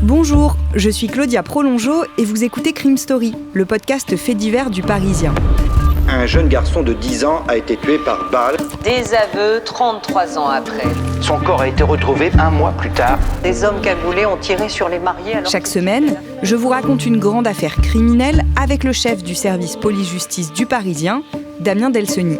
Bonjour, je suis Claudia Prolongeau et vous écoutez Crime Story, le podcast fait divers du Parisien. Un jeune garçon de 10 ans a été tué par balle. Des aveux 33 ans après. Son corps a été retrouvé 1 mois plus tard. Des hommes cagoulés ont tiré sur les mariés. Chaque semaine, je vous raconte une grande affaire criminelle avec le chef du service police-justice du Parisien, Damien Delseny.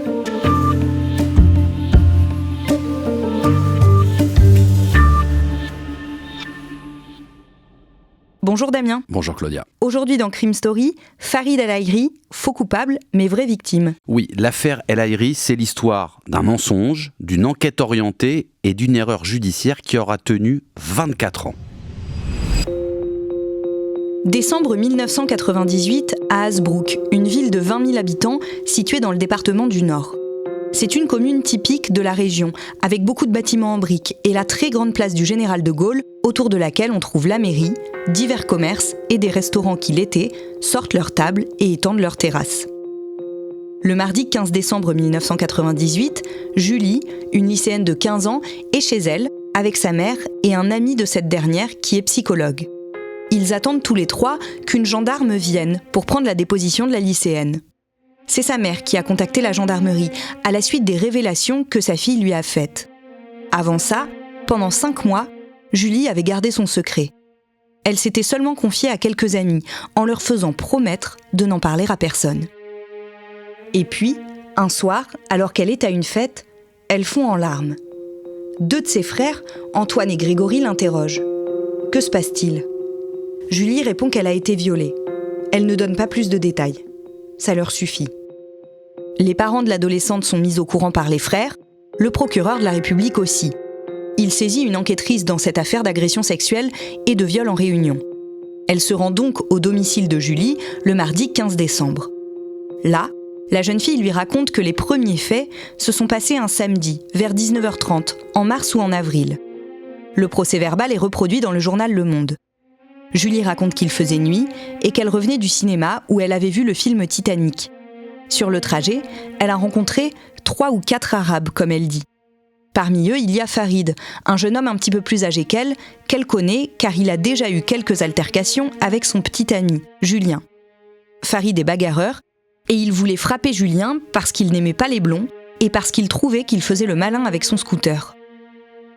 Bonjour Damien. Bonjour Claudia. Aujourd'hui dans Crime Story, Farid El Aïri, faux coupable mais vraie victime. Oui, l'affaire El Aïri, c'est l'histoire d'un mensonge, d'une enquête orientée et d'une erreur judiciaire qui aura tenu 24 ans. Décembre 1998 à Hasbrouck, une ville de 20 000 habitants située dans le département du Nord. C'est une commune typique de la région, avec beaucoup de bâtiments en briques et la très grande place du Général de Gaulle, autour de laquelle on trouve la mairie, divers commerces et des restaurants qui, l'été, sortent leurs tables et étendent leurs terrasses. Le mardi 15 décembre 1998, Julie, une lycéenne de 15 ans, est chez elle, avec sa mère et un ami de cette dernière qui est psychologue. Ils attendent tous les trois qu'une gendarme vienne pour prendre la déposition de la lycéenne. C'est sa mère qui a contacté la gendarmerie à la suite des révélations que sa fille lui a faites. Avant ça, pendant 5 mois, Julie avait gardé son secret. Elle s'était seulement confiée à quelques amis, en leur faisant promettre de n'en parler à personne. Et puis, un soir, alors qu'elle est à une fête, elle fond en larmes. 2 de ses frères, Antoine et Grégory, l'interrogent. Que se passe-t-il ? Julie répond qu'elle a été violée. Elle ne donne pas plus de détails. Ça leur suffit. Les parents de l'adolescente sont mis au courant par les frères, le procureur de la République aussi. Il saisit une enquêtrice dans cette affaire d'agression sexuelle et de viol en réunion. Elle se rend donc au domicile de Julie le mardi 15 décembre. Là, la jeune fille lui raconte que les premiers faits se sont passés un samedi, vers 19h30, en mars ou en avril. Le procès-verbal est reproduit dans le journal Le Monde. Julie raconte qu'il faisait nuit et qu'elle revenait du cinéma où elle avait vu le film Titanic. Sur le trajet, elle a rencontré 3 ou 4 Arabes, comme elle dit. Parmi eux, il y a Farid, un jeune homme un petit peu plus âgé qu'elle connaît car il a déjà eu quelques altercations avec son petit ami, Julien. Farid est bagarreur et il voulait frapper Julien parce qu'il n'aimait pas les blonds et parce qu'il trouvait qu'il faisait le malin avec son scooter.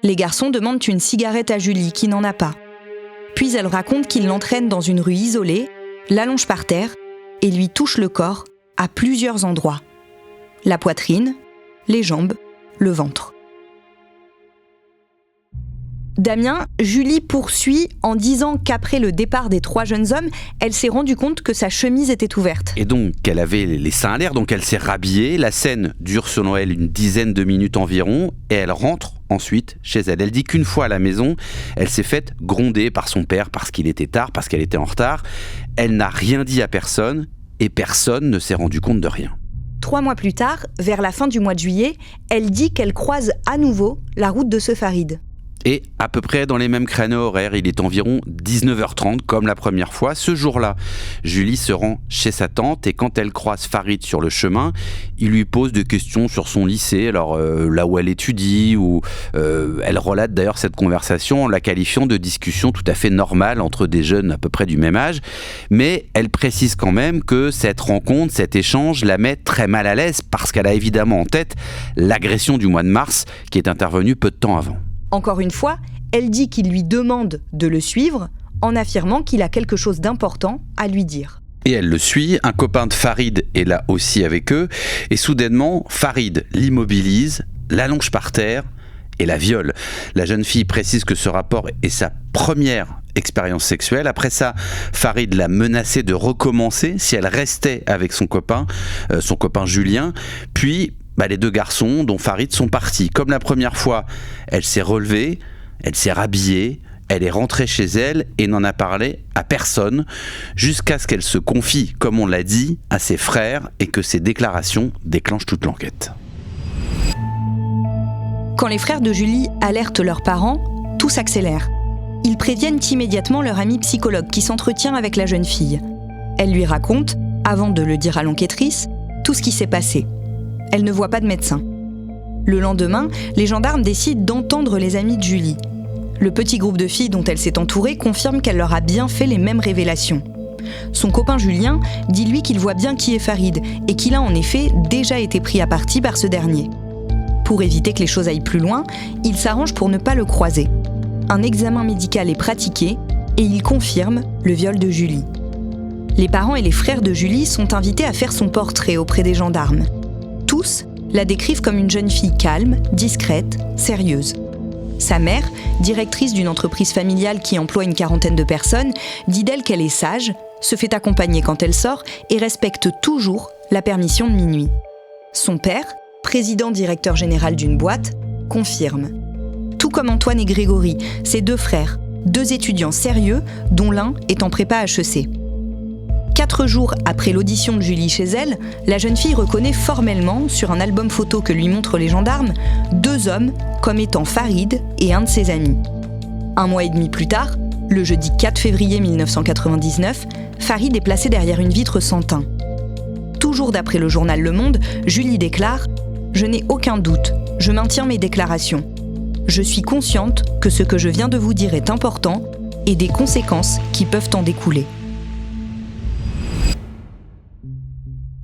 Les garçons demandent une cigarette à Julie qui n'en a pas. Puis elle raconte qu'il l'entraîne dans une rue isolée, l'allonge par terre et lui touche le corps à plusieurs endroits. La poitrine, les jambes, le ventre. Damien, Julie poursuit en disant qu'après le départ des 3 jeunes hommes, elle s'est rendue compte que sa chemise était ouverte. Et donc qu'elle avait les seins à l'air, donc elle s'est rhabillée. La scène dure selon elle une dizaine de minutes environ et elle rentre ensuite chez elle. Elle dit qu'une fois à la maison, elle s'est faite gronder par son père parce qu'il était tard, parce qu'elle était en retard. Elle n'a rien dit à personne et personne ne s'est rendu compte de rien. 3 mois plus tard, vers la fin du mois de juillet, elle dit qu'elle croise à nouveau la route de ce Farid. Et à peu près dans les mêmes créneaux horaires, il est environ 19h30 comme la première fois. Ce jour-là, Julie se rend chez sa tante et quand elle croise Farid sur le chemin, il lui pose des questions sur son lycée, alors là où elle étudie, ou elle relate d'ailleurs cette conversation en la qualifiant de discussion tout à fait normale entre des jeunes à peu près du même âge. Mais elle précise quand même que cette rencontre, cet échange la met très mal à l'aise parce qu'elle a évidemment en tête l'agression du mois de mars qui est intervenue peu de temps avant. Encore une fois, elle dit qu'il lui demande de le suivre en affirmant qu'il a quelque chose d'important à lui dire. Et elle le suit, un copain de Farid est là aussi avec eux, et soudainement, Farid l'immobilise, l'allonge par terre et la viole. La jeune fille précise que ce rapport est sa première expérience sexuelle. Après ça, Farid l'a menacée de recommencer si elle restait avec son copain Julien, puis les 2 garçons, dont Farid, sont partis. Comme la première fois, elle s'est relevée, elle s'est rhabillée, elle est rentrée chez elle et n'en a parlé à personne, jusqu'à ce qu'elle se confie, comme on l'a dit, à ses frères et que ces déclarations déclenchent toute l'enquête. Quand les frères de Julie alertent leurs parents, tout s'accélère. Ils préviennent immédiatement leur ami psychologue qui s'entretient avec la jeune fille. Elle lui raconte, avant de le dire à l'enquêtrice, tout ce qui s'est passé. Elle ne voit pas de médecin. Le lendemain, les gendarmes décident d'entendre les amis de Julie. Le petit groupe de filles dont elle s'est entourée confirme qu'elle leur a bien fait les mêmes révélations. Son copain Julien dit lui qu'il voit bien qui est Farid et qu'il a en effet déjà été pris à partie par ce dernier. Pour éviter que les choses aillent plus loin, il s'arrange pour ne pas le croiser. Un examen médical est pratiqué et il confirme le viol de Julie. Les parents et les frères de Julie sont invités à faire son portrait auprès des gendarmes. Tous la décrivent comme une jeune fille calme, discrète, sérieuse. Sa mère, directrice d'une entreprise familiale qui emploie une 40aine de personnes, dit d'elle qu'elle est sage, se fait accompagner quand elle sort et respecte toujours la permission de minuit. Son père, président directeur général d'une boîte, confirme. Tout comme Antoine et Grégory, ses deux frères, deux étudiants sérieux dont l'un est en prépa HEC. 4 jours après l'audition de Julie chez elle, la jeune fille reconnaît formellement, sur un album photo que lui montrent les gendarmes, 2 hommes comme étant Farid et un de ses amis. 1 mois et demi plus tard, le jeudi 4 février 1999, Farid est placé derrière une vitre sans teint. Toujours d'après le journal Le Monde, Julie déclare « Je n'ai aucun doute, je maintiens mes déclarations. Je suis consciente que ce que je viens de vous dire est important et des conséquences qui peuvent en découler. »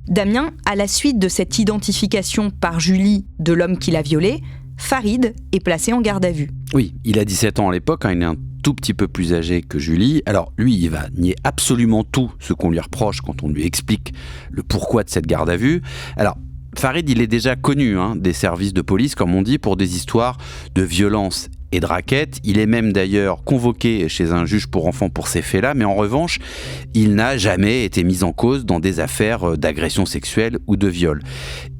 Damien, à la suite de cette identification par Julie de l'homme qui l'a violée, Farid est placé en garde à vue. Oui, il a 17 ans à l'époque, il est un tout petit peu plus âgé que Julie. Alors lui, il va nier absolument tout ce qu'on lui reproche quand on lui explique le pourquoi de cette garde à vue. Alors, Farid, il est déjà connu des services de police, comme on dit, pour des histoires de violence et de raquettes. Il est même d'ailleurs convoqué chez un juge pour enfants pour ces faits-là, mais en revanche, il n'a jamais été mis en cause dans des affaires d'agression sexuelle ou de viol.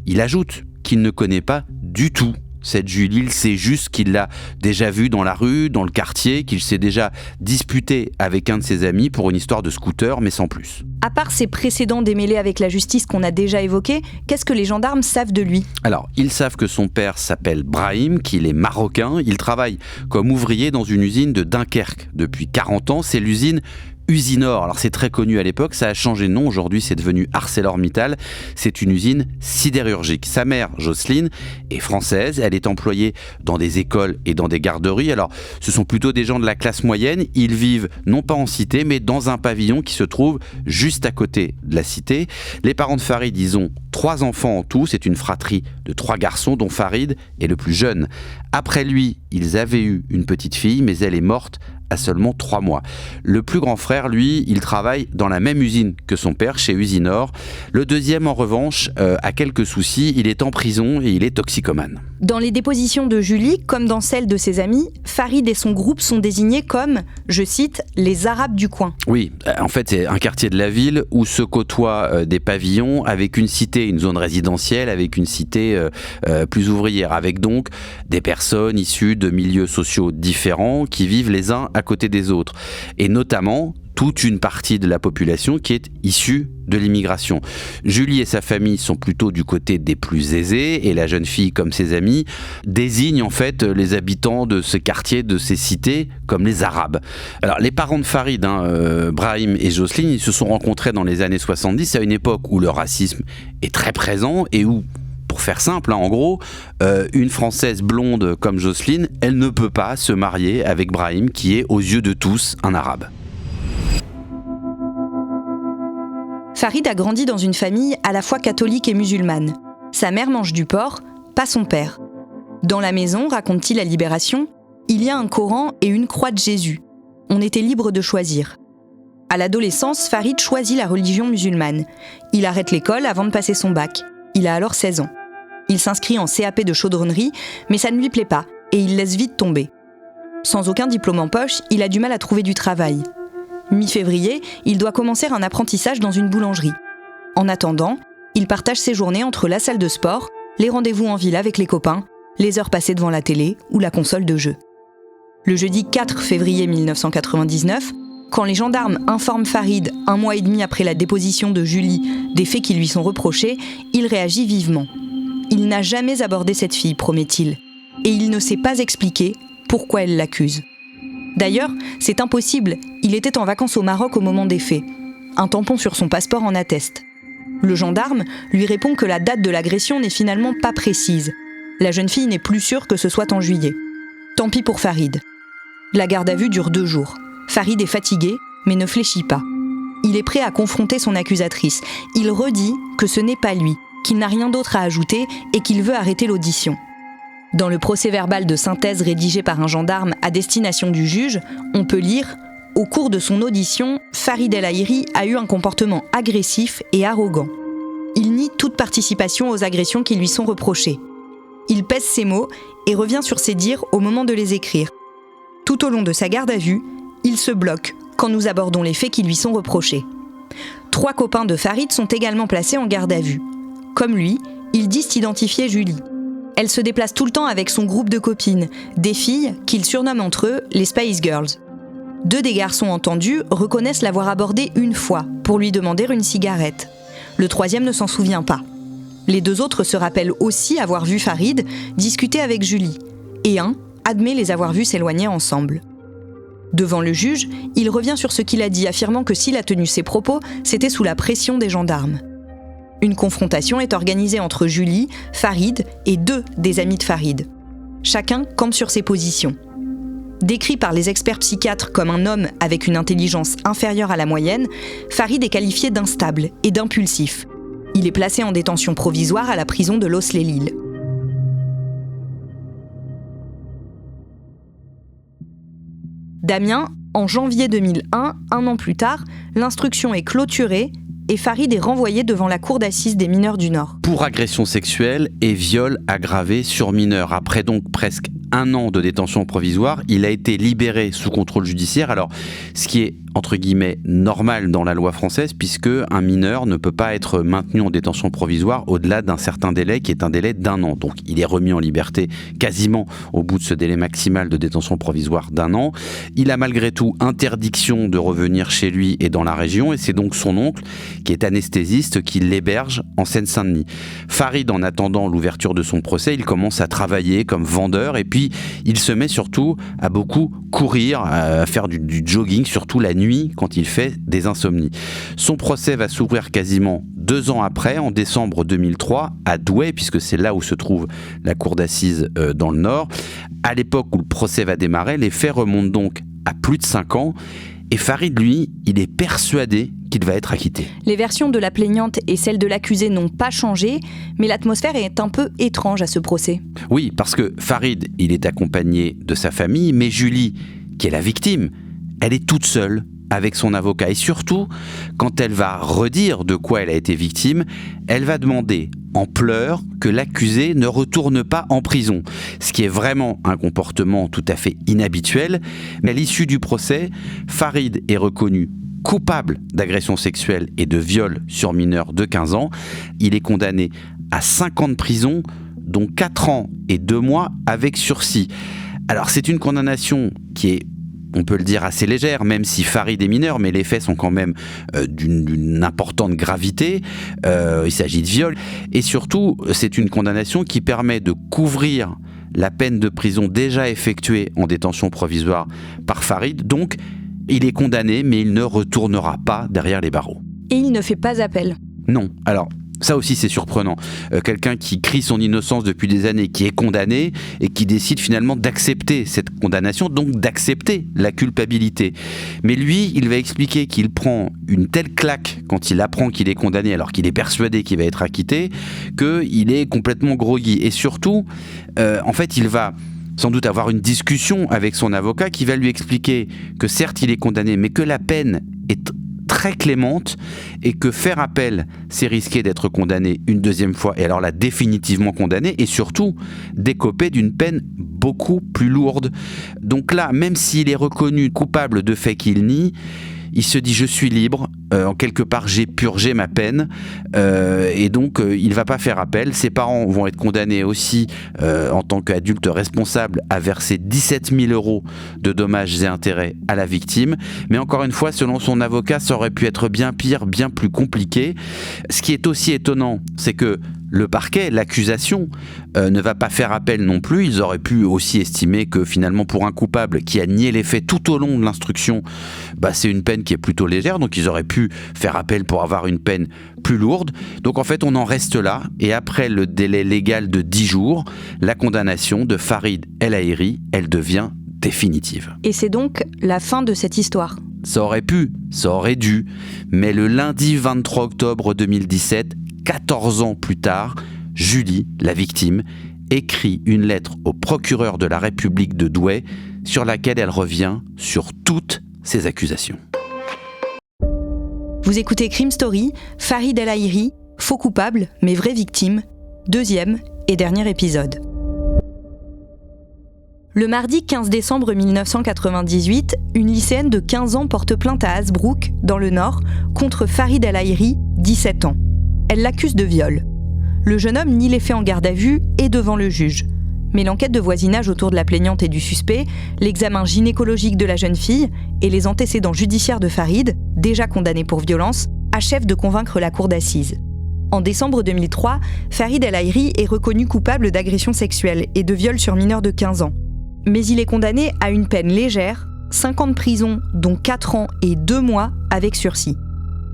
Il ajoute qu'il ne connaît pas du tout cette Julie, il sait juste qu'il l'a déjà vue dans la rue, dans le quartier, qu'il s'est déjà disputé avec un de ses amis pour une histoire de scooter, mais sans plus. À part ses précédents démêlés avec la justice qu'on a déjà évoqués, qu'est-ce que les gendarmes savent de lui ? Alors, ils savent que son père s'appelle Brahim, qu'il est marocain. Il travaille comme ouvrier dans une usine de Dunkerque depuis 40 ans. C'est l'usine Usinor. Alors c'est très connu à l'époque, ça a changé de nom, aujourd'hui c'est devenu ArcelorMittal, c'est une usine sidérurgique. Sa mère, Jocelyne, est française, elle est employée dans des écoles et dans des garderies. Alors ce sont plutôt des gens de la classe moyenne, ils vivent non pas en cité mais dans un pavillon qui se trouve juste à côté de la cité. Les parents de Farid, ils ont 3 enfants en tout, c'est une fratrie de 3 garçons dont Farid est le plus jeune. Après lui, ils avaient eu une petite fille mais elle est morte à seulement 3 mois. Le plus grand frère, lui, il travaille dans la même usine que son père, chez Usinor. Le deuxième, en revanche, a quelques soucis. Il est en prison et il est toxicomane. Dans les dépositions de Julie, comme dans celles de ses amis, Farid et son groupe sont désignés comme, je cite, les Arabes du coin. Oui, en fait, c'est un quartier de la ville où se côtoient des pavillons avec une cité, une zone résidentielle, avec une cité plus ouvrière, avec donc des personnes issues de milieux sociaux différents qui vivent les uns à côté des autres. Et notamment, toute une partie de la population qui est issue de l'immigration. Julie et sa famille sont plutôt du côté des plus aisés et la jeune fille, comme ses amis, désigne en fait les habitants de ce quartier, de ces cités, comme les Arabes. Alors les parents de Farid, Brahim et Jocelyne, ils se sont rencontrés dans les années 70, à une époque où le racisme est très présent et où, pour faire simple, en gros, une Française blonde comme Jocelyne, elle ne peut pas se marier avec Brahim, qui est aux yeux de tous un Arabe. Farid a grandi dans une famille à la fois catholique et musulmane. Sa mère mange du porc, pas son père. Dans la maison, raconte-t-il à Libération, il y a un Coran et une croix de Jésus. On était libre de choisir. À l'adolescence, Farid choisit la religion musulmane. Il arrête l'école avant de passer son bac. Il a alors 16 ans. Il s'inscrit en CAP de chaudronnerie, mais ça ne lui plaît pas et il laisse vite tomber. Sans aucun diplôme en poche, il a du mal à trouver du travail. Mi-février, il doit commencer un apprentissage dans une boulangerie. En attendant, il partage ses journées entre la salle de sport, les rendez-vous en ville avec les copains, les heures passées devant la télé ou la console de jeu. Le jeudi 4 février 1999, quand les gendarmes informent Farid 1 mois et demi après la déposition de Julie des faits qui lui sont reprochés, il réagit vivement. Il n'a jamais abordé cette fille, promet-il, et il ne sait pas expliquer pourquoi elle l'accuse. D'ailleurs, c'est impossible, il était en vacances au Maroc au moment des faits. Un tampon sur son passeport en atteste. Le gendarme lui répond que la date de l'agression n'est finalement pas précise. La jeune fille n'est plus sûre que ce soit en juillet. Tant pis pour Farid. La garde à vue dure 2 jours. Farid est fatigué, mais ne fléchit pas. Il est prêt à confronter son accusatrice. Il redit que ce n'est pas lui, qu'il n'a rien d'autre à ajouter et qu'il veut arrêter l'audition. Dans le procès-verbal de synthèse rédigé par un gendarme à destination du juge, on peut lire « Au cours de son audition, Farid El Haïry a eu un comportement agressif et arrogant. Il nie toute participation aux agressions qui lui sont reprochées. Il pèse ses mots et revient sur ses dires au moment de les écrire. Tout au long de sa garde à vue, il se bloque quand nous abordons les faits qui lui sont reprochés. 3 copains de Farid sont également placés en garde à vue. Comme lui, ils disent identifier Julie. Elle se déplace tout le temps avec son groupe de copines, des filles qu'ils surnomment entre eux les Spice Girls. 2 des garçons entendus reconnaissent l'avoir abordée une fois pour lui demander une cigarette. Le 3e ne s'en souvient pas. Les 2 autres se rappellent aussi avoir vu Farid discuter avec Julie, et un admet les avoir vus s'éloigner ensemble. Devant le juge, il revient sur ce qu'il a dit, affirmant que s'il a tenu ses propos, c'était sous la pression des gendarmes. Une confrontation est organisée entre Julie, Farid et 2 des amis de Farid. Chacun campe sur ses positions. Décrit par les experts psychiatres comme un homme avec une intelligence inférieure à la moyenne, Farid est qualifié d'instable et d'impulsif. Il est placé en détention provisoire à la prison de Los-les-Lilles. Damien, en janvier 2001, 1 an plus tard, l'instruction est clôturée et Farid est renvoyé devant la cour d'assises des mineurs du Nord. Pour agression sexuelle et viol aggravé sur mineur. Après donc presque 1 an de détention provisoire, il a été libéré sous contrôle judiciaire. Alors, ce qui est entre guillemets normal dans la loi française, puisque un mineur ne peut pas être maintenu en détention provisoire au-delà d'un certain délai qui est un délai d'1 an. Donc il est remis en liberté quasiment au bout de ce délai maximal de détention provisoire d'1 an. Il a malgré tout interdiction de revenir chez lui et dans la région, et c'est donc son oncle, qui est anesthésiste, qui l'héberge en Seine-Saint-Denis. Farid, en attendant l'ouverture de son procès, il commence à travailler comme vendeur, et puis il se met surtout à beaucoup courir, à faire du jogging, surtout la nuit quand il fait des insomnies. Son procès va s'ouvrir quasiment 2 ans après, en décembre 2003, à Douai, puisque c'est là où se trouve la cour d'assises dans le Nord. À l'époque où le procès va démarrer, les faits remontent donc à plus de 5 ans, et Farid, lui, il est persuadé qu'il va être acquitté. Les versions de la plaignante et celles de l'accusé n'ont pas changé, mais l'atmosphère est un peu étrange à ce procès. Oui, parce que Farid, il est accompagné de sa famille, mais Julie, qui est la victime, elle est toute seule avec son avocat. Et surtout, quand elle va redire de quoi elle a été victime, elle va demander en pleurs que l'accusé ne retourne pas en prison. Ce qui est vraiment un comportement tout à fait inhabituel. Mais à l'issue du procès, Farid est reconnu coupable d'agression sexuelle et de viol sur mineur de 15 ans. Il est condamné à 5 ans de prison, dont 4 ans et 2 mois avec sursis. Alors c'est une condamnation qui est, on peut le dire, assez légère, même si Farid est mineur, mais les faits sont quand même d'une importante gravité. Il s'agit de viol. Et surtout, c'est une condamnation qui permet de couvrir la peine de prison déjà effectuée en détention provisoire par Farid. Donc, il est condamné, mais il ne retournera pas derrière les barreaux. Et il ne fait pas appel. Non. Alors, ça aussi c'est surprenant. Quelqu'un qui crie son innocence depuis des années, qui est condamné et qui décide finalement d'accepter cette condamnation, donc d'accepter la culpabilité. Mais lui, il va expliquer qu'il prend une telle claque quand il apprend qu'il est condamné, alors qu'il est persuadé qu'il va être acquitté, qu'il est complètement groggy. Et surtout, en fait, il va sans doute avoir une discussion avec son avocat qui va lui expliquer que certes il est condamné, mais que la peine est très clémente et que faire appel, c'est risquer d'être condamné une 2e fois et alors là définitivement condamné et surtout d'écoper d'une peine beaucoup plus lourde. Donc là, même s'il est reconnu coupable de faits qu'il nie, il se dit je suis libre, en quelque part j'ai purgé ma peine et donc il va pas faire appel. Ses parents vont être condamnés aussi en tant qu'adultes responsables à verser 17 000 € de dommages et intérêts à la victime. Mais encore une fois, selon son avocat, ça aurait pu être bien pire, bien plus compliqué. Ce qui est aussi étonnant, c'est que le parquet, l'accusation, ne va pas faire appel non plus. Ils auraient pu aussi estimer que finalement pour un coupable qui a nié les faits tout au long de l'instruction, c'est une peine qui est plutôt légère, donc ils auraient pu faire appel pour avoir une peine plus lourde. Donc en fait on en reste là, et après le délai légal de 10 jours, la condamnation de Farid El Haïry, elle devient définitive. Et c'est donc la fin de cette histoire. Ça aurait pu, ça aurait dû, mais le lundi 23 octobre 2017, 14 ans plus tard, Julie, la victime, écrit une lettre au procureur de la République de Douai sur laquelle elle revient sur toutes ces accusations. Vous écoutez Crime Story, Farid El Haïry, faux coupable mais vraie victime, 2e et dernier épisode. Le mardi 15 décembre 1998, une lycéenne de 15 ans porte plainte à Hasbrouck, dans le Nord, contre Farid El Haïry, 17 ans. Elle l'accuse de viol. Le jeune homme nie les faits en garde à vue et devant le juge. Mais l'enquête de voisinage autour de la plaignante et du suspect, l'examen gynécologique de la jeune fille et les antécédents judiciaires de Farid, déjà condamné pour violence, achèvent de convaincre la cour d'assises. En décembre 2003, Farid El Haïry est reconnu coupable d'agression sexuelle et de viol sur mineur de 15 ans. Mais il est condamné à une peine légère, 5 ans de prison, dont 4 ans et 2 mois avec sursis.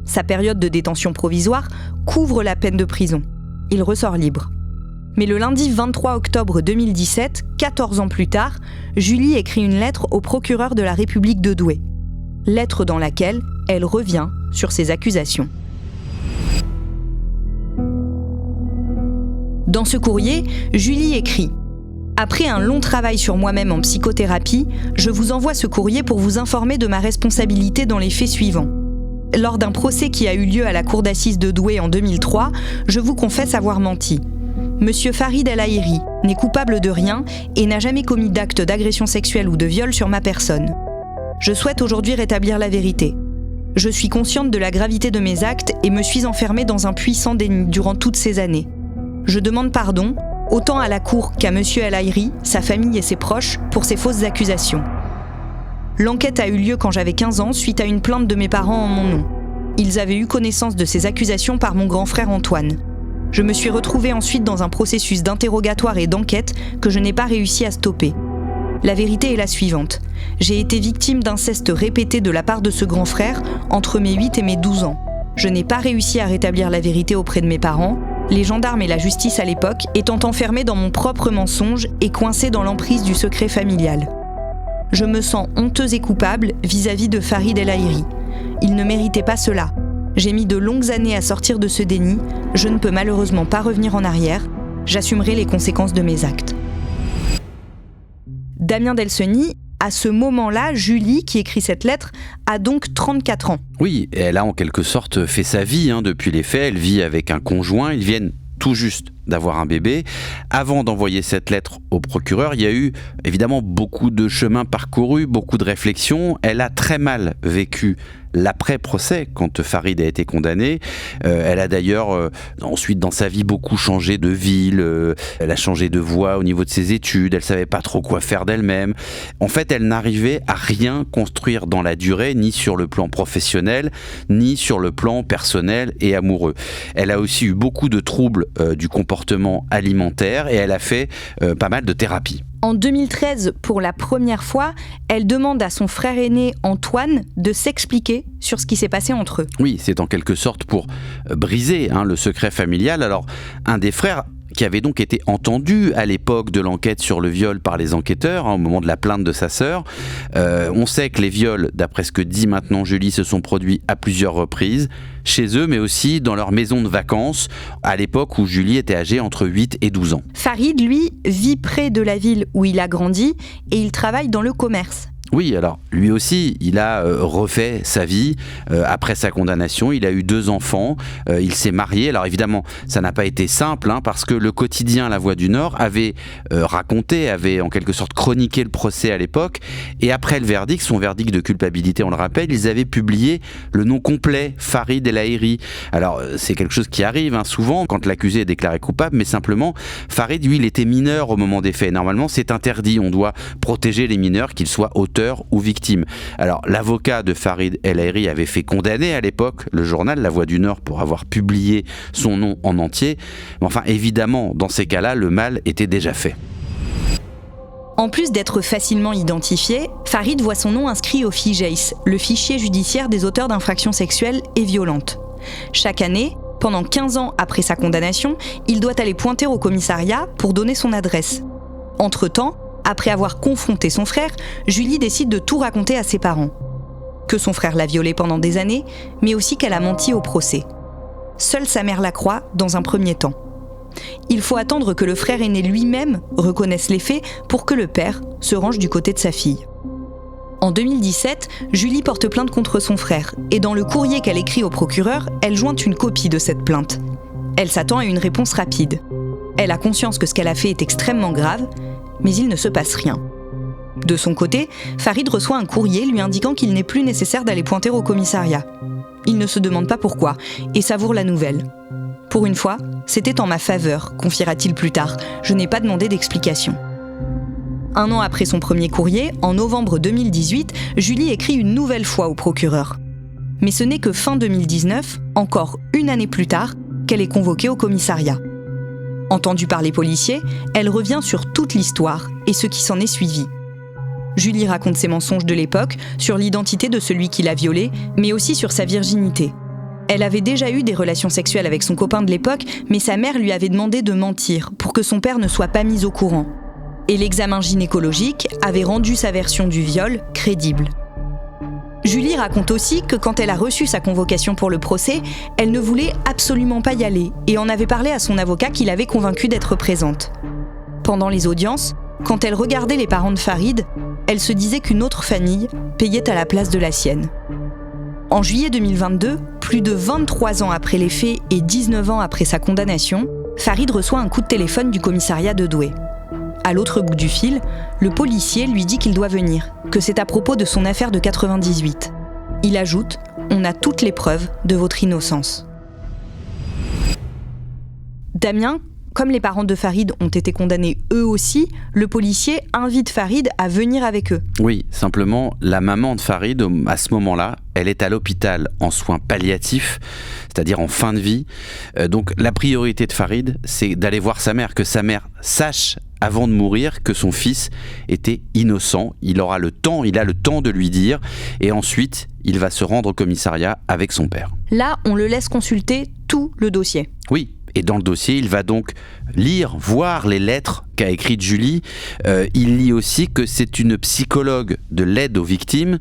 Sa période de détention provisoire couvre la peine de prison. Il ressort libre. Mais le lundi 23 octobre 2017, 14 ans plus tard, Julie écrit une lettre au procureur de la République de Douai. Lettre dans laquelle elle revient sur ses accusations. Dans ce courrier, Julie écrit « Après un long travail sur moi-même en psychothérapie, je vous envoie ce courrier pour vous informer de ma responsabilité dans les faits suivants. Lors d'un procès qui a eu lieu à la cour d'assises de Douai en 2003, je vous confesse avoir menti. Monsieur Farid El Haïry n'est coupable de rien et n'a jamais commis d'acte d'agression sexuelle ou de viol sur ma personne. Je souhaite aujourd'hui rétablir la vérité. Je suis consciente de la gravité de mes actes et me suis enfermée dans un puissant déni durant toutes ces années. Je demande pardon, autant à la cour qu'à Monsieur El Haïry, sa famille et ses proches, pour ces fausses accusations. L'enquête a eu lieu quand j'avais 15 ans suite à une plainte de mes parents en mon nom. Ils avaient eu connaissance de ces accusations par mon grand frère Antoine. Je me suis retrouvée ensuite dans un processus d'interrogatoire et d'enquête que je n'ai pas réussi à stopper. La vérité est la suivante. J'ai été victime d'inceste répété de la part de ce grand frère entre mes 8 et mes 12 ans. Je n'ai pas réussi à rétablir la vérité auprès de mes parents, les gendarmes et la justice à l'époque étant enfermés dans mon propre mensonge et coincés dans l'emprise du secret familial. Je me sens honteuse et coupable vis-à-vis de Farid El Haïry. Il ne méritait pas cela. J'ai mis de longues années à sortir de ce déni. Je ne peux malheureusement pas revenir en arrière. J'assumerai les conséquences de mes actes. Damien Delceni, à ce moment-là, Julie, qui écrit cette lettre, a donc 34 ans. Oui, elle a en quelque sorte fait sa vie depuis les faits. Elle vit avec un conjoint. Ils viennent tout juste d'avoir un bébé. Avant d'envoyer cette lettre au procureur, il y a eu évidemment beaucoup de chemin parcouru, beaucoup de réflexions. Elle a très mal vécu l'après-procès quand Farid a été condamné. Elle a d'ailleurs ensuite dans sa vie beaucoup changé de ville, elle a changé de voie au niveau de ses études, elle savait pas trop quoi faire d'elle-même. En fait, elle n'arrivait à rien construire dans la durée, ni sur le plan professionnel, ni sur le plan personnel et amoureux. Elle a aussi eu beaucoup de troubles du comportement alimentaire et elle a fait pas mal de thérapie. En 2013, pour la première fois, elle demande à son frère aîné Antoine de s'expliquer sur ce qui s'est passé entre eux. Oui, c'est en quelque sorte pour briser le secret familial. Alors, un des frères qui avait donc été entendu à l'époque de l'enquête sur le viol par les enquêteurs, au moment de la plainte de sa sœur. On sait que les viols, d'après ce que dit maintenant Julie, se sont produits à plusieurs reprises, chez eux, mais aussi dans leur maison de vacances, à l'époque où Julie était âgée entre 8 et 12 ans. Farid, lui, vit près de la ville où il a grandi et il travaille dans le commerce. Oui, alors lui aussi, il a refait sa vie après sa condamnation. Il a eu 2 enfants, il s'est marié. Alors évidemment, ça n'a pas été simple parce que le quotidien La Voix du Nord avait raconté, avait en quelque sorte chroniqué le procès à l'époque. Et après le verdict, son verdict de culpabilité, on le rappelle, ils avaient publié le nom complet, Farid El Haïry. Alors c'est quelque chose qui arrive souvent quand l'accusé est déclaré coupable, mais simplement, Farid, lui, il était mineur au moment des faits. Normalement, c'est interdit. On doit protéger les mineurs, qu'ils soient auteurs ou victime. Alors, l'avocat de Farid El Haïry avait fait condamner à l'époque le journal La Voix du Nord pour avoir publié son nom en entier. Mais enfin, évidemment, dans ces cas-là, le mal était déjà fait. En plus d'être facilement identifié, Farid voit son nom inscrit au FIJAIS, le fichier judiciaire des auteurs d'infractions sexuelles et violentes. Chaque année, pendant 15 ans après sa condamnation, il doit aller pointer au commissariat pour donner son adresse. Entre-temps, Après avoir confronté son frère, Julie décide de tout raconter à ses parents. Que son frère l'a violée pendant des années, mais aussi qu'elle a menti au procès. Seule sa mère la croit dans un premier temps. Il faut attendre que le frère aîné lui-même reconnaisse les faits pour que le père se range du côté de sa fille. En 2017, Julie porte plainte contre son frère et dans le courrier qu'elle écrit au procureur, elle jointe une copie de cette plainte. Elle s'attend à une réponse rapide. Elle a conscience que ce qu'elle a fait est extrêmement grave, mais il ne se passe rien. De son côté, Farid reçoit un courrier lui indiquant qu'il n'est plus nécessaire d'aller pointer au commissariat. Il ne se demande pas pourquoi et savoure la nouvelle. Pour une fois, c'était en ma faveur, confiera-t-il plus tard. Je n'ai pas demandé d'explication. 1 an après son premier courrier, en novembre 2018, Julie écrit une nouvelle fois au procureur. Mais ce n'est que fin 2019, encore une année plus tard, qu'elle est convoquée au commissariat. Entendue par les policiers, elle revient sur toute l'histoire et ce qui s'en est suivi. Julie raconte ses mensonges de l'époque sur l'identité de celui qui l'a violée, mais aussi sur sa virginité. Elle avait déjà eu des relations sexuelles avec son copain de l'époque, mais sa mère lui avait demandé de mentir pour que son père ne soit pas mis au courant. Et l'examen gynécologique avait rendu sa version du viol crédible. Julie raconte aussi que quand elle a reçu sa convocation pour le procès, elle ne voulait absolument pas y aller et en avait parlé à son avocat qui l'avait convaincue d'être présente. Pendant les audiences, quand elle regardait les parents de Farid, elle se disait qu'une autre famille payait à la place de la sienne. En juillet 2022, plus de 23 ans après les faits et 19 ans après sa condamnation, Farid reçoit un coup de téléphone du commissariat de Douai. À l'autre bout du fil, le policier lui dit qu'il doit venir, que c'est à propos de son affaire de 98. Il ajoute « On a toutes les preuves de votre innocence ». Damien, comme les parents de Farid ont été condamnés eux aussi, le policier invite Farid à venir avec eux. Oui, simplement, la maman de Farid, à ce moment-là, elle est à l'hôpital en soins palliatifs, c'est-à-dire en fin de vie. Donc la priorité de Farid, c'est d'aller voir sa mère, que sa mère sache avant de mourir que son fils était innocent. Il a le temps de lui dire, et ensuite, il va se rendre au commissariat avec son père. Là, on le laisse consulter tout le dossier. Oui. Et dans le dossier, il va donc voir les lettres qu'a écrites Julie. Il lit aussi que c'est une psychologue de l'aide aux victimes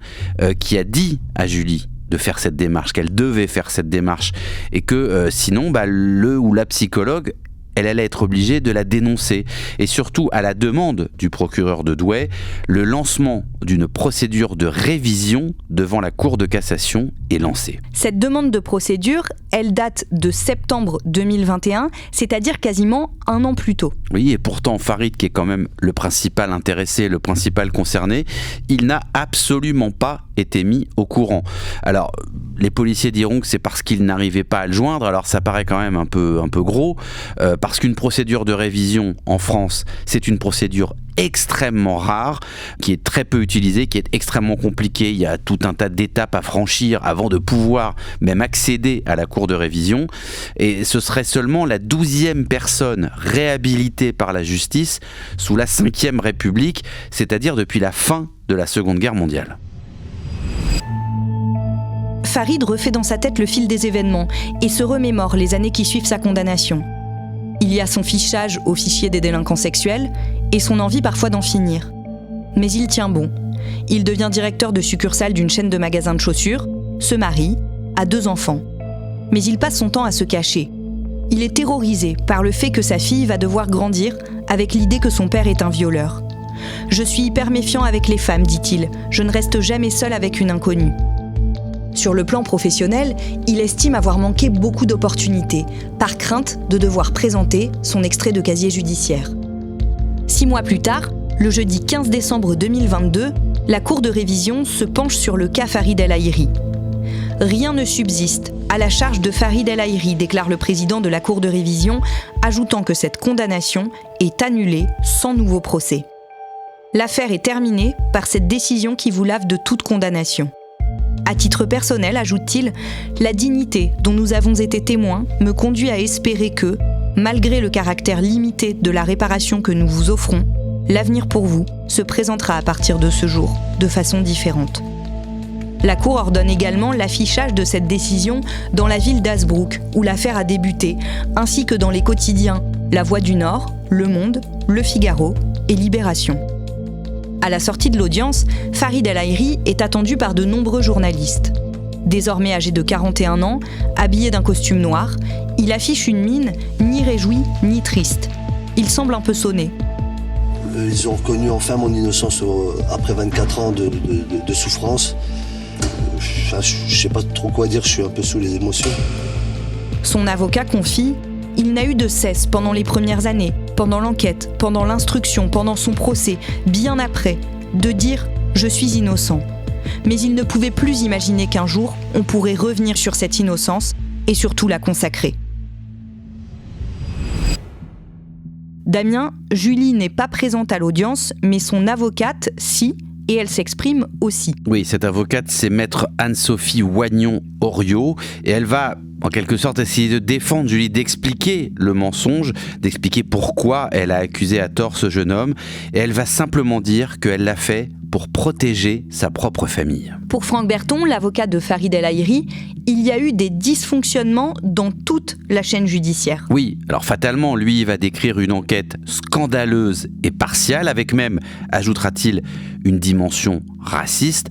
qui a dit à Julie de faire cette démarche, qu'elle devait faire cette démarche. Et que sinon, le ou la psychologue, elle allait être obligée de la dénoncer. Et surtout, à la demande du procureur de Douai, le lancement d'une procédure de révision devant la Cour de cassation est lancé. Cette demande de procédure, elle date de septembre 2021, c'est-à-dire quasiment 1 an plus tôt. Oui, et pourtant Farid, qui est quand même le principal intéressé, le principal concerné, il n'a absolument pas été mis au courant. Alors, les policiers diront que c'est parce qu'ils n'arrivaient pas à le joindre, alors ça paraît quand même un peu gros, parce qu'une procédure de révision en France, c'est une procédure extrêmement rare, qui est très peu utilisée, qui est extrêmement compliquée. Il y a tout un tas d'étapes à franchir avant de pouvoir même accéder à la cour de révision. Et ce serait seulement la 12e personne réhabilitée par la justice sous la 5e République, c'est-à-dire depuis la fin de la Seconde Guerre mondiale. Farid refait dans sa tête le fil des événements et se remémore les années qui suivent sa condamnation. Il y a son fichage au fichier des délinquants sexuels et son envie parfois d'en finir. Mais il tient bon. Il devient directeur de succursale d'une chaîne de magasins de chaussures, se marie, a 2 enfants. Mais il passe son temps à se cacher. Il est terrorisé par le fait que sa fille va devoir grandir avec l'idée que son père est un violeur. « Je suis hyper méfiant avec les femmes, dit-il. Je ne reste jamais seul avec une inconnue. » Sur le plan professionnel, il estime avoir manqué beaucoup d'opportunités, par crainte de devoir présenter son extrait de casier judiciaire. 6 mois plus tard, le jeudi 15 décembre 2022, la Cour de révision se penche sur le cas Farid El Haïry. Rien ne subsiste à la charge de Farid El Haïry, déclare le président de la Cour de révision, ajoutant que cette condamnation est annulée sans nouveau procès. L'affaire est terminée par cette décision qui vous lave de toute condamnation. À titre personnel, ajoute-t-il, la dignité dont nous avons été témoins me conduit à espérer que, malgré le caractère limité de la réparation que nous vous offrons, l'avenir pour vous se présentera à partir de ce jour de façon différente. La Cour ordonne également l'affichage de cette décision dans la ville d'Hazebrouck, où l'affaire a débuté, ainsi que dans les quotidiens La Voix du Nord, Le Monde, Le Figaro et Libération. À la sortie de l'audience, Farid El Haïry est attendu par de nombreux journalistes. Désormais âgé de 41 ans, habillé d'un costume noir, il affiche une mine ni réjouie ni triste. Il semble un peu sonné. Ils ont reconnu enfin mon innocence après 24 ans de souffrance. Je ne sais pas trop quoi dire, je suis un peu sous les émotions. Son avocat confie « Il n'a eu de cesse pendant les premières années, pendant l'enquête, pendant l'instruction, pendant son procès, bien après, de dire « Je suis innocent ». Mais il ne pouvait plus imaginer qu'un jour, on pourrait revenir sur cette innocence et surtout la consacrer. Damien, Julie n'est pas présente à l'audience, mais son avocate, si, et elle s'exprime aussi. Oui, cette avocate, c'est maître Anne-Sophie Wagnon-Oriot, et elle va en quelque sorte essayer de défendre Julie, d'expliquer le mensonge, d'expliquer pourquoi elle a accusé à tort ce jeune homme, et elle va simplement dire qu'elle l'a fait pour protéger sa propre famille. Pour Franck Berton, l'avocat de Farid El Haïry, il y a eu des dysfonctionnements dans toute la chaîne judiciaire. Oui, alors fatalement, lui, il va décrire une enquête scandaleuse et partiale, avec même, ajoutera-t-il, une dimension raciste.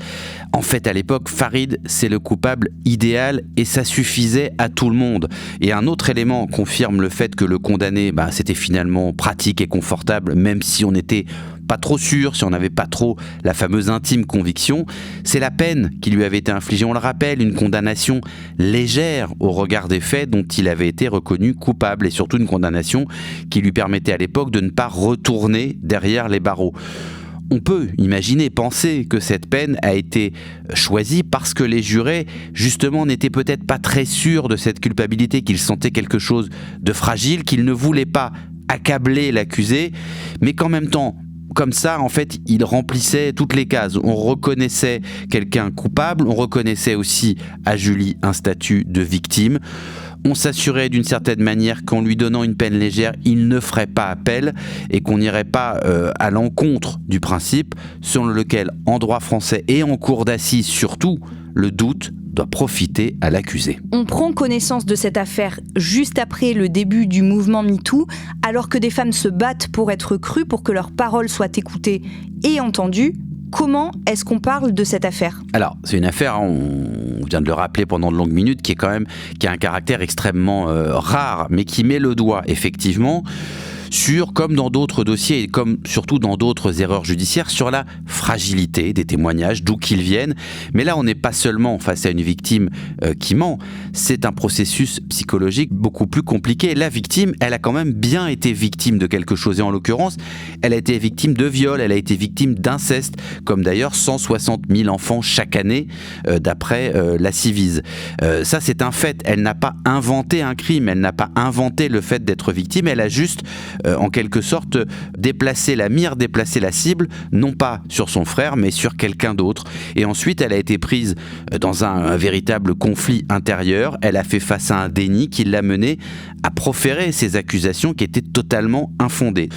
En fait, à l'époque, Farid, c'est le coupable idéal et ça suffisait à tout le monde. Et un autre élément confirme le fait que le condamné, c'était finalement pratique et confortable, même si on n'était pas trop sûr, si on n'avait pas trop la fameuse intime conviction, c'est la peine qui lui avait été infligée. On le rappelle, une condamnation légère au regard des faits dont il avait été reconnu coupable et surtout une condamnation qui lui permettait à l'époque de ne pas retourner derrière les barreaux. On peut imaginer, penser que cette peine a été choisie parce que les jurés, justement, n'étaient peut-être pas très sûrs de cette culpabilité, qu'ils sentaient quelque chose de fragile, qu'ils ne voulaient pas accabler l'accusé, mais qu'en même temps, comme ça, en fait, il remplissait toutes les cases. On reconnaissait quelqu'un coupable, on reconnaissait aussi à Julie un statut de victime. On s'assurait d'une certaine manière qu'en lui donnant une peine légère, il ne ferait pas appel et qu'on n'irait pas à l'encontre du principe selon lequel, en droit français et en cour d'assises surtout, le doute doit profiter à l'accusé. On prend connaissance de cette affaire juste après le début du mouvement MeToo, alors que des femmes se battent pour être crues, pour que leurs paroles soient écoutées et entendues. Comment est-ce qu'on parle de cette affaire ? Alors, c'est une affaire, on vient de le rappeler pendant de longues minutes, qui a un caractère extrêmement rare, mais qui met le doigt, effectivement, sur, comme dans d'autres dossiers et comme surtout dans d'autres erreurs judiciaires, sur la fragilité des témoignages, d'où qu'ils viennent. Mais là, on n'est pas seulement face à une victime qui ment, c'est un processus psychologique beaucoup plus compliqué. La victime, elle a quand même bien été victime de quelque chose, et en l'occurrence, elle a été victime de viol, elle a été victime d'inceste, comme d'ailleurs 160 000 enfants chaque année, d'après la Civise. Ça, c'est un fait. Elle n'a pas inventé un crime, elle n'a pas inventé le fait d'être victime, elle a juste en quelque sorte déplacer la mire, déplacer la cible, non pas sur son frère, mais sur quelqu'un d'autre. Et ensuite, elle a été prise dans un véritable conflit intérieur. Elle a fait face à un déni qui l'a menée à proférer ces accusations qui étaient totalement infondées.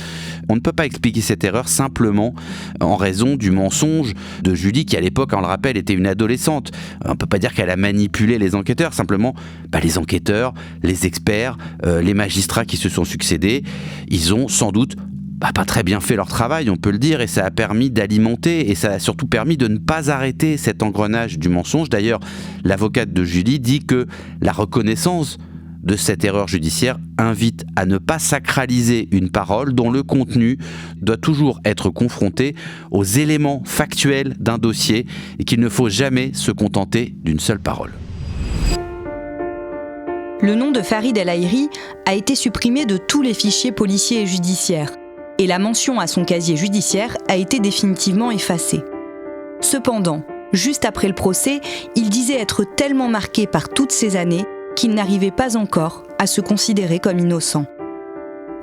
On ne peut pas expliquer cette erreur simplement en raison du mensonge de Julie, qui à l'époque, on le rappelle, était une adolescente. On ne peut pas dire qu'elle a manipulé les enquêteurs, simplement les enquêteurs, les experts, les magistrats qui se sont succédés, ils ont sans doute pas très bien fait leur travail, on peut le dire, et ça a permis d'alimenter, et ça a surtout permis de ne pas arrêter cet engrenage du mensonge. D'ailleurs, l'avocate de Julie dit que la reconnaissance de cette erreur judiciaire invite à ne pas sacraliser une parole dont le contenu doit toujours être confronté aux éléments factuels d'un dossier et qu'il ne faut jamais se contenter d'une seule parole. Le nom de Farid El Haïry a été supprimé de tous les fichiers policiers et judiciaires, et la mention à son casier judiciaire a été définitivement effacée. Cependant, juste après le procès, il disait être tellement marqué par toutes ces années qu'il n'arrivait pas encore à se considérer comme innocent.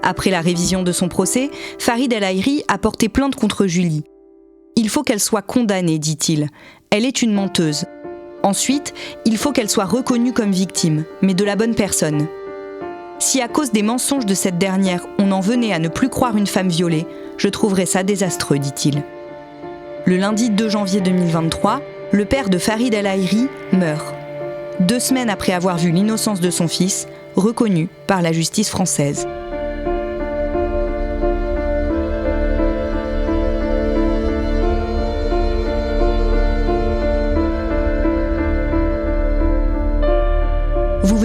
Après la révision de son procès, Farid El Haïry a porté plainte contre Julie. Il faut qu'elle soit condamnée, dit-il. Elle est une menteuse. Ensuite, il faut qu'elle soit reconnue comme victime, mais de la bonne personne. Si à cause des mensonges de cette dernière, on en venait à ne plus croire une femme violée, je trouverais ça désastreux, dit-il. Le lundi 2 janvier 2023, le père de Farid El Haïry meurt. 2 semaines après avoir vu l'innocence de son fils, reconnue par la justice française.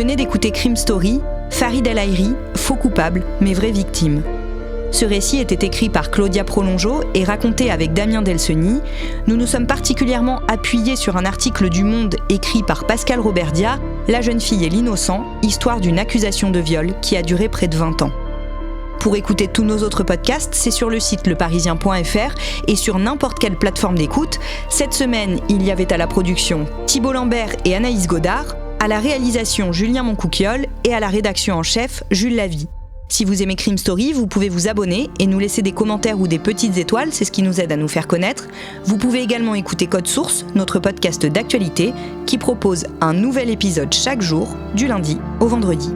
venez d'écouter Crime Story, Farid El Haïry, faux coupable mais vraie victime. Ce récit était écrit par Claudia Prolongeau et raconté avec Damien Delceni. Nous nous sommes particulièrement appuyés sur un article du Monde écrit par Pascal Roberdia, La jeune fille et l'innocent, histoire d'une accusation de viol qui a duré près de 20 ans. Pour écouter tous nos autres podcasts, c'est sur le site leparisien.fr et sur n'importe quelle plateforme d'écoute. Cette semaine, il y avait à la production Thibault Lambert et Anaïs Godard, à la réalisation Julien Moncouquiol et à la rédaction en chef Jules Lavie. Si vous aimez Crime Story, vous pouvez vous abonner et nous laisser des commentaires ou des petites étoiles, c'est ce qui nous aide à nous faire connaître. Vous pouvez également écouter Code Source, notre podcast d'actualité, qui propose un nouvel épisode chaque jour, du lundi au vendredi.